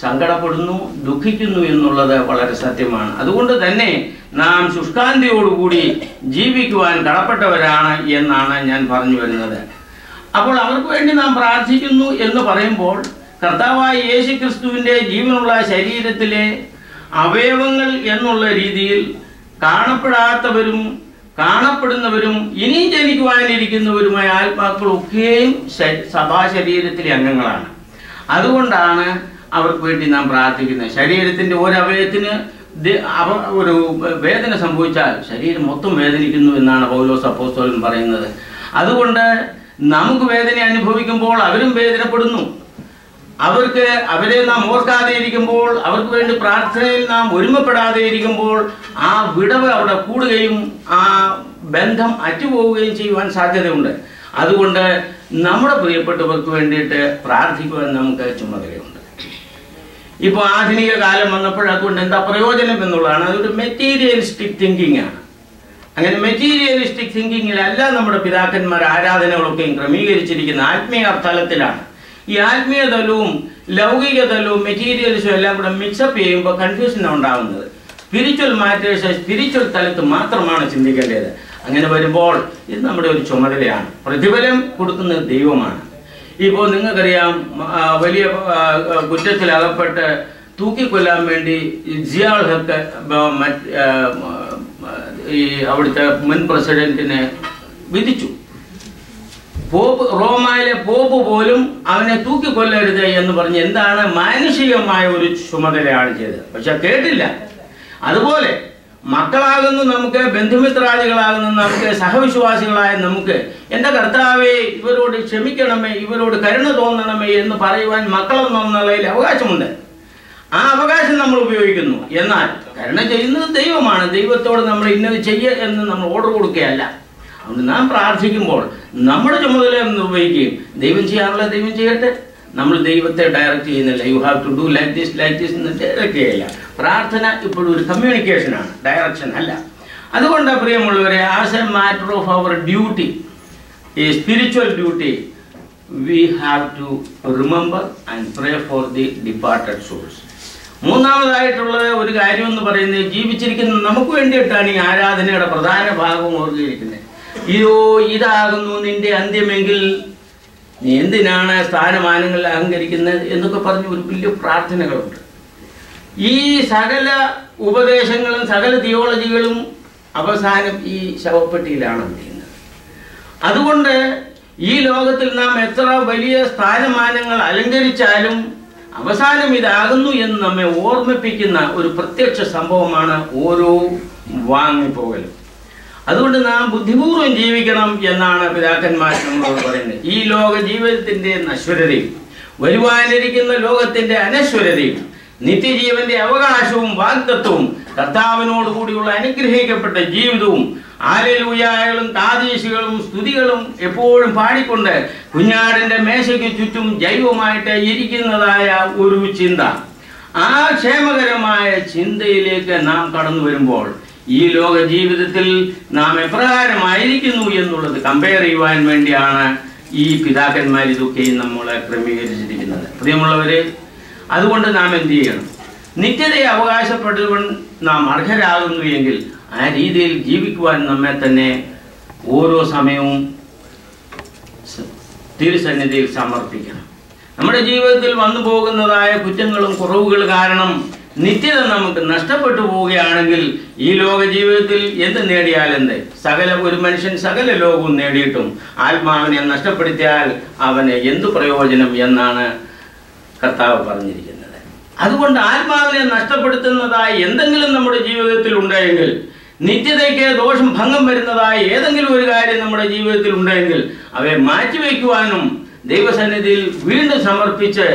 സങ്കടപ്പെടുന്നു, ദുഃഖിക്കുന്നു എന്നുള്ളത് വളരെ സത്യമാണ്. അതുകൊണ്ട് തന്നെ നാം ശുഷ്കാന്തിയോടുകൂടി ജീവിക്കുവാൻ കടപ്പെട്ടവരാണ് എന്നാണ് ഞാൻ പറഞ്ഞു വരുന്നത്. അപ്പോൾ അവർക്ക് വേണ്ടി നാം പ്രാർത്ഥിക്കുന്നു എന്ന് പറയുമ്പോൾ കർത്താവായ യേശുക്രിസ്തുവിൻ്റെ ജീവനുള്ള ശരീരത്തിലെ അവയവങ്ങൾ എന്നുള്ള രീതിയിൽ കാണപ്പെടാത്തവരും കാണപ്പെടുന്നവരും ഇനിയും ജനിക്കുവാനിരിക്കുന്നവരുമായ ആത്മാക്കളൊക്കെയും സഭാശരീരത്തിലെ അംഗങ്ങളാണ്. അതുകൊണ്ടാണ് അവർക്ക് വേണ്ടി നാം പ്രാർത്ഥിക്കുന്നത്. ശരീരത്തിൻ്റെ ഒരവയവത്തിന് ഒരു വേദന സംഭവിച്ചാൽ ശരീരം മൊത്തം വേദനിക്കുന്നു എന്നാണ് പൗലോസ് അപ്പോസ്തലൻ പറയുന്നത്. അതുകൊണ്ട് നമുക്ക് വേദന അനുഭവിക്കുമ്പോൾ അവരും വേദനപ്പെടുന്നു. അവരെ നാം ഓർക്കാതെ ഇരിക്കുമ്പോൾ, അവർക്ക് വേണ്ടി പ്രാർത്ഥനയിൽ നാം ഒരുമപ്പെടാതെ ഇരിക്കുമ്പോൾ ആ വിടവ് അവിടെ കൂടുകയും ആ ബന്ധം അറ്റുപോവുകയും ചെയ്യുവാൻ സാധ്യതയുണ്ട്. അതുകൊണ്ട് നമ്മുടെ പ്രിയപ്പെട്ടവർക്ക് വേണ്ടിയിട്ട് പ്രാർത്ഥിക്കുവാൻ നമുക്ക് ചുമതലയുണ്ട്. ഇപ്പോൾ ആധുനിക കാലം വന്നപ്പോൾ അതുകൊണ്ട് എന്താ പ്രയോജനം എന്നുള്ളതാണ്. അതൊരു മെറ്റീരിയലിസ്റ്റിക് തിങ്കിങ് ആണ്. അങ്ങനെ മെറ്റീരിയലിസ്റ്റിക് തിങ്കിങ്ങിലല്ല നമ്മുടെ പിതാക്കന്മാർ ആരാധനകളൊക്കെയും ക്രമീകരിച്ചിരിക്കുന്ന ആത്മീയ തലത്തിലാണ്. ഈ ആത്മീയ തലവും ലൗകിക തലവും മെറ്റീരിയൽസും എല്ലാം കൂടെ മിക്സപ്പ് ചെയ്യുമ്പോൾ കൺഫ്യൂഷനാണ് ഉണ്ടാകുന്നത്. സ്പിരിച്വൽ മാറ്റേഴ്സ് സ്പിരിച്വൽ തലത്ത് മാത്രമാണ് ചിന്തിക്കേണ്ടത്. അങ്ങനെ വരുമ്പോൾ ഇത് നമ്മുടെ ഒരു ചുമതലയാണ്. പ്രതിഫലം കൊടുക്കുന്നത് ദൈവമാണ്. ഇപ്പോൾ നിങ്ങൾക്കറിയാം, വലിയ കുറ്റത്തിലകപ്പെട്ട് തൂക്കിക്കൊല്ലാൻ വേണ്ടി ജിയാൾഹക്ക് ഈ അവിടുത്തെ മുൻ പ്രസിഡന്റിനെ വിധിച്ചു. റോമായിലെ പോപ്പ് പോലും അവനെ തൂക്കിക്കൊല്ലരുത് എന്ന് പറഞ്ഞ് എന്താണ് മാനുഷികമായ ഒരു ചുമതലയാണ് ചെയ്തത്. പക്ഷെ കേട്ടില്ല. അതുപോലെ മക്കളാകുന്നു നമുക്ക്, ബന്ധുമിത്രാദികളാകുന്നു നമുക്ക്, സഹവിശ്വാസികളായ നമുക്ക് എൻ്റെ കർത്താവേ ഇവരോട് ക്ഷമിക്കണമേ, ഇവരോട് കരുണ തോന്നണമേ എന്ന് പറയുവാൻ മക്കളെന്നുള്ളതിൽ അവകാശമുണ്ട്. ആ അവകാശം നമ്മൾ ഉപയോഗിക്കുന്നു. എന്നാൽ കരുണ ചെയ്യുന്നത് ദൈവമാണ്. ദൈവത്തോട് നമ്മൾ ഇന്നത് ചെയ്യുക എന്ന് നമ്മൾ ഓർഡർ കൊടുക്കുകയല്ല. അതുകൊണ്ട് നാം പ്രാർത്ഥിക്കുമ്പോൾ നമ്മുടെ ചുമതല നിർവഹിക്കുകയും ദൈവം ചെയ്യാനുള്ള ദൈവം ചെയ്യട്ടെ. നമ്മൾ ദൈവത്തെ ഡയറക്റ്റ് ചെയ്യുന്നില്ല. You have to do like this എന്ന് ഡയറക്റ്റ് ചെയ്യില്ല. പ്രാർത്ഥന ഇപ്പോഴും ഒരു കമ്മ്യൂണിക്കേഷനാണ്, ഡയറക്ഷൻ അല്ല. അതുകൊണ്ട് പ്രിയമുള്ളവരെ, as a matter of our duty, ഈ spiritual duty, we have to remember and pray for the departed souls. മൂന്നാമതായിട്ടുള്ള ഒരു കാര്യം എന്ന് പറയുന്നത്, ജീവിച്ചിരിക്കുന്ന നമുക്ക് വേണ്ടിയിട്ടാണ് ഈ ആരാധനയുടെ പ്രധാന ഭാഗവും ഓർമ്മിച്ചിരിക്കുന്നത്. ഇതാകുന്നു നിന്റെ അന്ത്യമെങ്കിൽ നീ എന്തിനാണ് സ്ഥാനമാനങ്ങളിൽ അഹങ്കരിക്കുന്നത് എന്നൊക്കെ പറഞ്ഞ് ഒരു വലിയ പ്രാർത്ഥനകളുണ്ട്. ഈ സകല ഉപദേശങ്ങളും സകല തിയോളജികളും അവസാനം ഈ ശവപ്പെട്ടിയിലാണ് ചെയ്യുന്നത്. അതുകൊണ്ട് ഈ ലോകത്തിൽ നാം എത്ര വലിയ സ്ഥാനമാനങ്ങൾ അലങ്കരിച്ചാലും അവസാനം ഇതാകുന്നു എന്ന് നമ്മെ ഓർമ്മിപ്പിക്കുന്ന ഒരു പ്രത്യക്ഷ സംഭവമാണ് ഓരോ വാങ്ങിപ്പോകലും. അതുകൊണ്ട് നാം ബുദ്ധിപൂർവ്വം ജീവിക്കണം എന്നാണ് പിതാക്കന്മാർ നമ്മളോട് പറയുന്നത്. ഈ ലോക ജീവിതത്തിൻ്റെ നശ്വരതയും വരുവാനിരിക്കുന്ന ലോകത്തിൻ്റെ അനശ്വരതയും നിത്യജീവന്റെ അവകാശവും വാഗ്ദത്വവും കർത്താവിനോടുകൂടിയുള്ള അനുഗ്രഹിക്കപ്പെട്ട ജീവിതവും ഹല്ലേലൂയകളും താദീശകളും സ്തുതികളും എപ്പോഴും പാടിക്കൊണ്ട് കുഞ്ഞാടിന്റെ മേശയ്ക്ക് ചുറ്റും ജൈവമായിട്ട് ഇരിക്കുന്നതായ ഒരു ചിന്ത, ആ ക്ഷേമകരമായ ചിന്തയിലേക്ക് നാം കടന്നു വരുമ്പോൾ ഈ ലോക ജീവിതത്തിൽ നാം എപ്രകാരമായിരിക്കുന്നു എന്നുള്ളത് കമ്പയർ ചെയ്യുവാൻ വേണ്ടിയാണ് ഈ പിതാക്കന്മാർ ഇതൊക്കെയും നമ്മളെ ക്രമീകരിച്ചിരിക്കുന്നത്. പ്രിയമുള്ളവരെ, അതുകൊണ്ട് നാം എന്ത് ചെയ്യണം? നിത്യതയെ അവകാശപ്പെടുവാൻ നാം അർഹരാകുന്നു എങ്കിൽ ആ രീതിയിൽ ജീവിക്കുവാൻ നമ്മെ തന്നെ ഓരോ സമയവും തിരുസന്നിധിയിൽ സമർപ്പിക്കണം. നമ്മുടെ ജീവിതത്തിൽ വന്നു പോകുന്നതായ കുറ്റങ്ങളും കുറവുകൾ കാരണം നിത്യത നമുക്ക് നഷ്ടപ്പെട്ടു പോവുകയാണെങ്കിൽ ഈ ലോക ജീവിതത്തിൽ എന്ത് നേടിയാലെന്ത്? ഒരു മനുഷ്യൻ സകല ലോകവും നേടിയിട്ടും ആത്മാവിനെ നഷ്ടപ്പെടുത്തിയാൽ അവന് എന്തു പ്രയോജനം എന്നാണ് കർത്താവ് പറഞ്ഞിരിക്കുന്നത്. അതുകൊണ്ട് ആത്മാവിനെ നഷ്ടപ്പെടുത്തുന്നതായി എന്തെങ്കിലും നമ്മുടെ ജീവിതത്തിൽ ഉണ്ടായെങ്കിൽ, നിത്യതയ്ക്ക് ദോഷം ഭംഗം വരുന്നതായി ഏതെങ്കിലും ഒരു കാര്യം നമ്മുടെ ജീവിതത്തിൽ ഉണ്ടെങ്കിൽ അവയെ മാറ്റിവെക്കുവാനും ദൈവസന്നിധിയിൽ വീണ്ടും സമർപ്പിച്ച്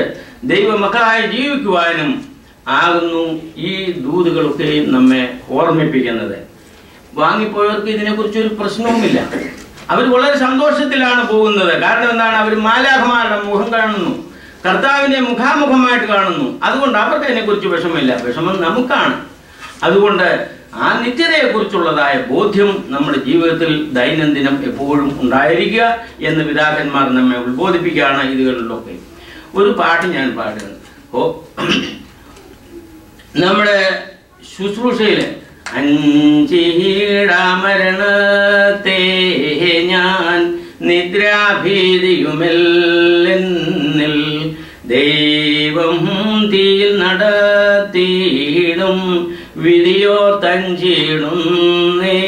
ദൈവമക്കളായി ജീവിക്കുവാനും ആകുന്നു ഈ ദൂതുകളൊക്കെയും നമ്മെ ഓർമ്മിപ്പിക്കുന്നത്. വാങ്ങിപ്പോയവർക്ക് ഇതിനെക്കുറിച്ചൊരു പ്രശ്നവുമില്ല. അവർ വളരെ സന്തോഷത്തിലാണ് പോകുന്നത്. കാരണം എന്താണ്? അവർ മാലാഖമാരുടെ മുഖം കാണുന്നു, കർത്താവിനെ മുഖാമുഖമായിട്ട് കാണുന്നു. അതുകൊണ്ട് അവർക്ക് അതിനെക്കുറിച്ച് വിഷമമില്ല. വിഷമം നമുക്കാണ്. അതുകൊണ്ട് ആ നിത്യതയെക്കുറിച്ചുള്ളതായ ബോധ്യം നമ്മുടെ ജീവിതത്തിൽ ദൈനംദിനം എപ്പോഴും ഉണ്ടായിരിക്കുക എന്ന് പിതാക്കന്മാർ നമ്മെ ഉത്ബോധിപ്പിക്കുകയാണ്. ഇതുകളിലൊക്കെ ഒരു പാട്ട് ഞാൻ പാടുകയാണ്. നമ്മുടെ ശുശ്രൂഷയിൽ അഞ്ചീടാമരണത്തെ ഞാൻ നിദ്രാഭീതിയുമെല്ലെന്നിൽ ദൈവം തീയിൽ നടത്തിയിടും വിധിയോ തഞ്ചിടുന്നേ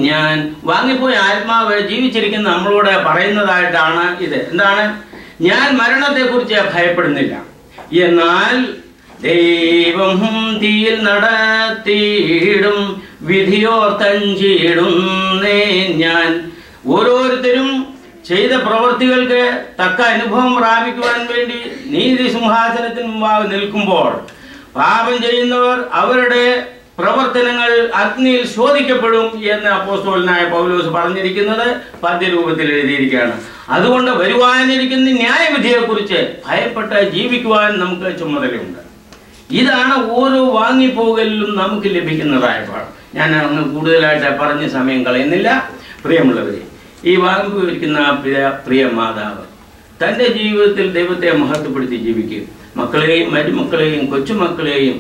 ഞാൻ. വാങ്ങിപ്പോയ ആത്മാവ് ജീവിച്ചിരിക്കുന്ന നമ്മളോട് പറയുന്നതായിട്ടാണ് ഇത്. എന്താണ്? ഞാൻ മരണത്തെക്കുറിച്ച് ഭയപ്പെടുന്നില്ല, എന്നാൽ ദൈവം തീയിൽ നടത്തിയിടും വിധിയോ തഞ്ചിടുന്നേ ഞാൻ. ഓരോരുത്തരും ചെയ്ത പ്രവൃത്തികൾക്ക് തക്ക അനുഭവം പ്രാപിക്കുവാൻ വേണ്ടി നീതി സിംഹാസനത്തിന് മുമ്പാകെ നിൽക്കുമ്പോൾ പാപം ചെയ്യുന്നവർ അവരുടെ പ്രവർത്തനങ്ങൾ അഗ്നിയിൽ ശോധിക്കപ്പെടും എന്ന് അപ്പോസ്തലനായ പൗലോസ് പറഞ്ഞിരിക്കുന്നത് പദ്യരൂപത്തിൽ എഴുതിയിരിക്കുകയാണ്. അതുകൊണ്ട് വരുവാനിരിക്കുന്ന ന്യായവിധിയെക്കുറിച്ച് ഭയപ്പെട്ട് ജീവിക്കുവാൻ നമുക്ക് ചുമതലയുണ്ട്. ഇതാണ് ഓരോ വാങ്ങിപ്പോകലിലും നമുക്ക് ലഭിക്കുന്നതായ പാഠം. ഞാൻ അങ്ങ് കൂടുതലായിട്ട് പറഞ്ഞ സമയം കളയുന്നില്ല. പ്രിയമുള്ളവരെ, ഈ വാങ്ങിപ്പോയിരിക്കുന്ന പ്രിയ മാതാവ് തൻ്റെ ജീവിതത്തിൽ ദൈവത്തെ മഹത്വപ്പെടുത്തി ജീവിക്കും. മക്കളെയും മരുമക്കളെയും കൊച്ചുമക്കളെയും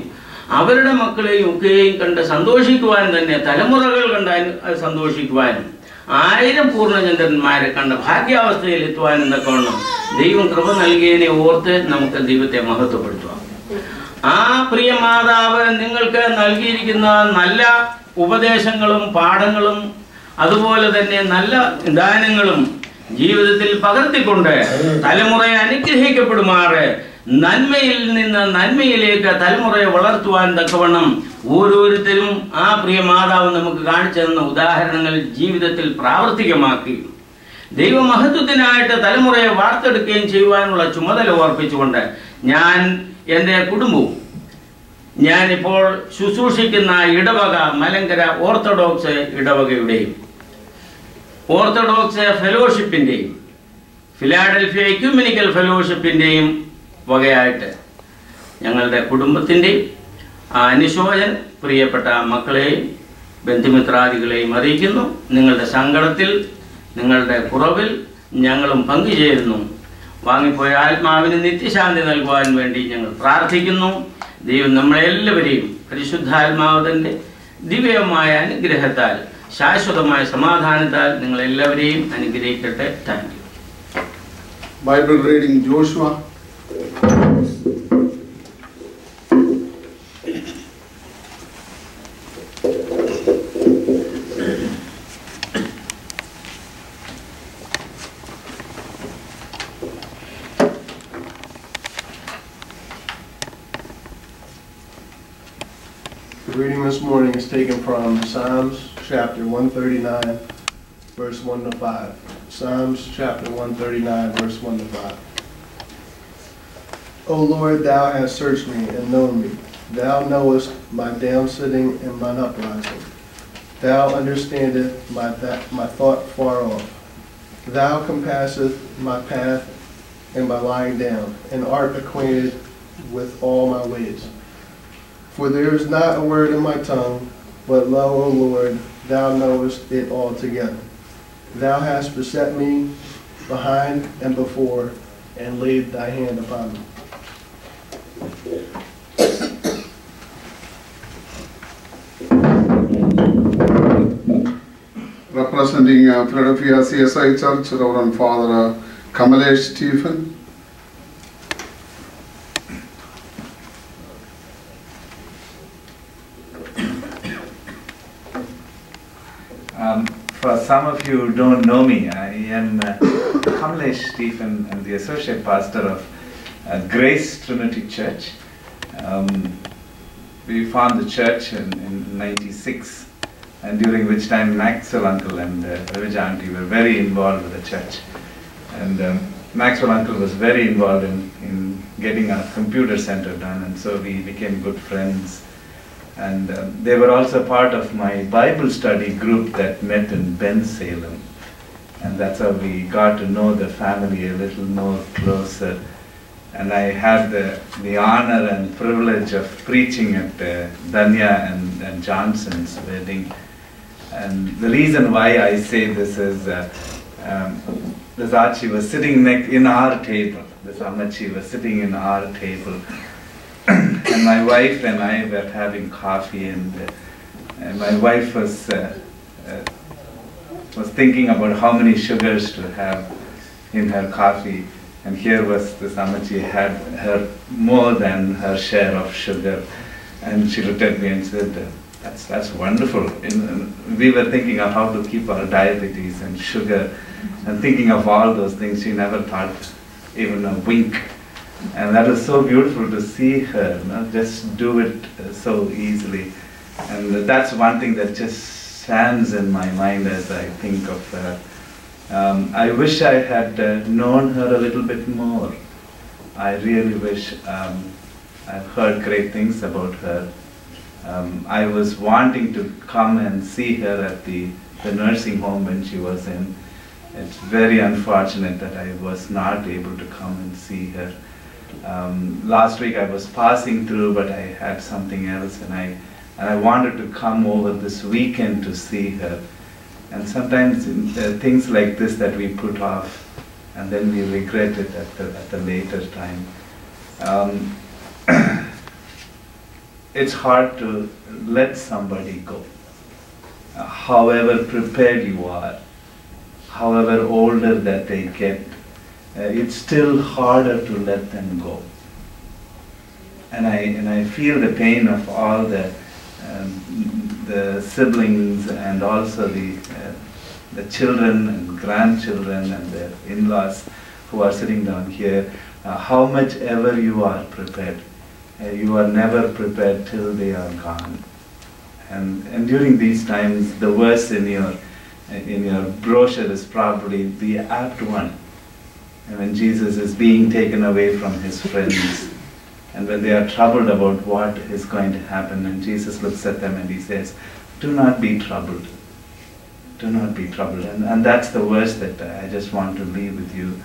അവരുടെ മക്കളെയും ഒക്കെയും കണ്ട് സന്തോഷിക്കുവാൻ തന്നെ, തലമുറകൾ കണ്ട് സന്തോഷിക്കുവാനും 1000 പൂർണ്ണചന്ദ്രന്മാരെ കണ്ട ഭാഗ്യാവസ്ഥയിൽ എത്തുവാനും തക്കവണ്ണം ദൈവം കൃപ നൽകിയതിനെ ഓർത്ത് നമുക്ക് ദൈവത്തെ മഹത്വപ്പെടുത്തുവാം. ആ പ്രിയ മാതാവ് നിങ്ങൾക്ക് നൽകിയിരിക്കുന്ന നല്ല ഉപദേശങ്ങളും പാഠങ്ങളും അതുപോലെ തന്നെ നല്ല ദാനങ്ങളും ജീവിതത്തിൽ പകർത്തിക്കൊണ്ട് തലമുറയെ അനുഗ്രഹിക്കപ്പെടുമാറ് നന്മയിൽ നിന്ന് നന്മയിലേക്ക് തലമുറയെ വളർത്തുവാൻ തക്കവണ്ണം ഓരോരുത്തരും ആ പ്രിയ മാതാവ് നമുക്ക് കാണിച്ചു തന്ന ഉദാഹരണങ്ങൾ ജീവിതത്തിൽ പ്രാവർത്തികമാക്കുകയും ദൈവമഹത്വത്തിനായിട്ട് തലമുറയെ വാർത്തെടുക്കുകയും ചെയ്യുവാനുള്ള ചുമതല ഓർപ്പിച്ചുകൊണ്ട് ഞാൻ എൻ്റെ കുടുംബവും ഞാനിപ്പോൾ ശുശ്രൂഷിക്കുന്ന ഇടവക മലങ്കര ഓർത്തഡോക്സ് ഇടവകയുടെയും ഓർത്തഡോക്സ് ഫെലോഷിപ്പിൻ്റെയും ഫിലാഡൽഫിയ എക്യുമെനിക്കൽ ഫെലോഷിപ്പിൻ്റെയും വകയായിട്ട് ഞങ്ങളുടെ കുടുംബത്തിൻ്റെയും അനുശോചനം പ്രിയപ്പെട്ട മക്കളെയും ബന്ധുമിത്രാദികളെയും അറിയിക്കുന്നു. നിങ്ങളുടെ സങ്കടത്തിൽ, നിങ്ങളുടെ കുറവിൽ ഞങ്ങളും പങ്കുചേരുന്നു. വാങ്ങിപ്പോയ ആത്മാവിന് നിത്യശാന്തി നൽകുവാൻ വേണ്ടി ഞങ്ങൾ പ്രാർത്ഥിക്കുന്നു. ദൈവം നമ്മളെല്ലാവരെയും പരിശുദ്ധാത്മാവിൻ്റെ ദിവ്യമായ അനുഗ്രഹത്താൽ, ശാശ്വതമായ സമാധാനത്താൽ നിങ്ങളെല്ലാവരെയും അനുഗ്രഹിക്കട്ടെ. Thank you. Bible reading Joshua. The reading this morning is taken from Psalms chapter 139, verse 1 to 5. Psalms chapter 139, verse 1 to 5. O Lord, thou hast searched me and known me. Thou knowest my down sitting and mine uprising. Thou understandest my thought far off. Thou compassest my path and my lying down, and art acquainted with all my ways. For there is not a word in my tongue, but lo, O Lord, thou knowest it altogether. Thou hast beset me behind and before, and laid thy hand upon me. Representing Philadelphia CSI Church, Reverend Father Kamalesh Stephen. For some of you who don't know me, I am Kamalesh Stephen. I'm the associate pastor of Grace Trinity Church. We formed the church in 96, and during which time Maxwell Uncle and Ravija Auntie were very involved with the church. And Maxwell Uncle was very involved in getting our computer center done, and so we became good friends. And they were also part of my Bible study group that met in Bensalem. And that's how we got to know the family a little more closer. And I had the honor and privilege of preaching at Danya and Johnson's wedding. And the reason why I say this is this Achi was sitting in our table. This Ammachy was sitting in our table. and my wife and I were having coffee, and my wife was thinking about how many sugars to have in her coffee, and here was this Ammachy had her more than her share of sugar, and she looked at me and said, that's wonderful. We were thinking of how to keep our diabetes and sugar, and thinking of all those things. She never thought even a wink. And that was so beautiful to see her, just do it so easily. And that's one thing that just stands in my mind as I think of her. I wish I had known her a little bit more. I really wish. I've heard great things about her. I was wanting to come and see her at the nursing home when she was in. It's very unfortunate that I was not able to come and see her. Last week I was passing through, but I had something else, and I wanted to come over this weekend to see her. And sometimes things like this that we put off, and then we regret it at the later time. It's hard to let somebody go. However prepared you are, however older that they get, it's still harder to let them go. And I feel the pain of all the siblings, and also the children and grandchildren and their in-laws who are sitting down here. How much ever you are prepared, you are never prepared till they are gone. And during these times, the verse in your brochure is probably the apt one. And when Jesus is being taken away from his friends, and when they are troubled about what is going to happen, and Jesus looks at them and he says, "Do not be troubled. Do not be troubled." And that's the verse that I just want to leave with you.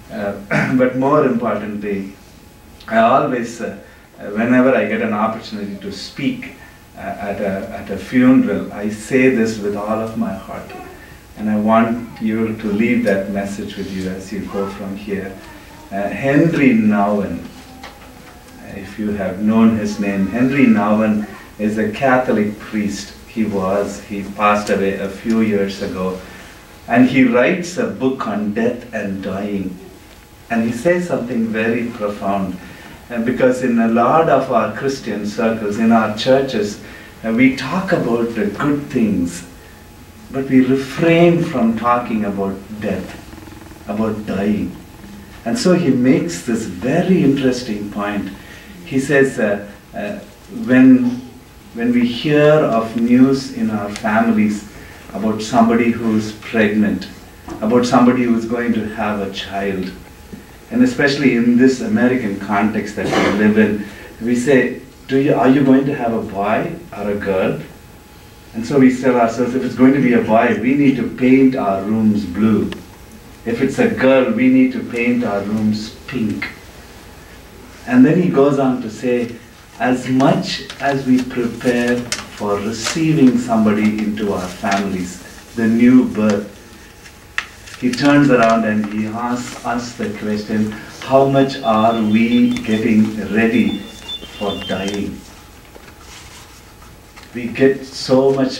But more importantly, I always, whenever I get an opportunity to speak at a funeral, I say this with all of my heart. And I want you to leave that message with you as you go from here. Henry Nouwen, if you have known his name, Henry Nouwen is a Catholic priest. He passed away a few years ago. And he writes a book on death and dying. And he says something very profound. Because in a lot of our Christian circles, in our churches, we talk about the good things, but we refrain from talking about death, about dying. And so he makes this very interesting point. He says, when we hear of news in our families about somebody who is pregnant, about somebody who is going to have a child, and especially in this American context that we live in, we say, are you going to have a boy or a girl? And so we tell ourselves, if it's going to be a boy, we need to paint our rooms blue. If it's a girl, we need to paint our rooms pink. And then he goes on to say, as much as we prepare for receiving somebody into our families, the new birth, he turns around and he asks us the question, how much are we getting ready for dying? We get so much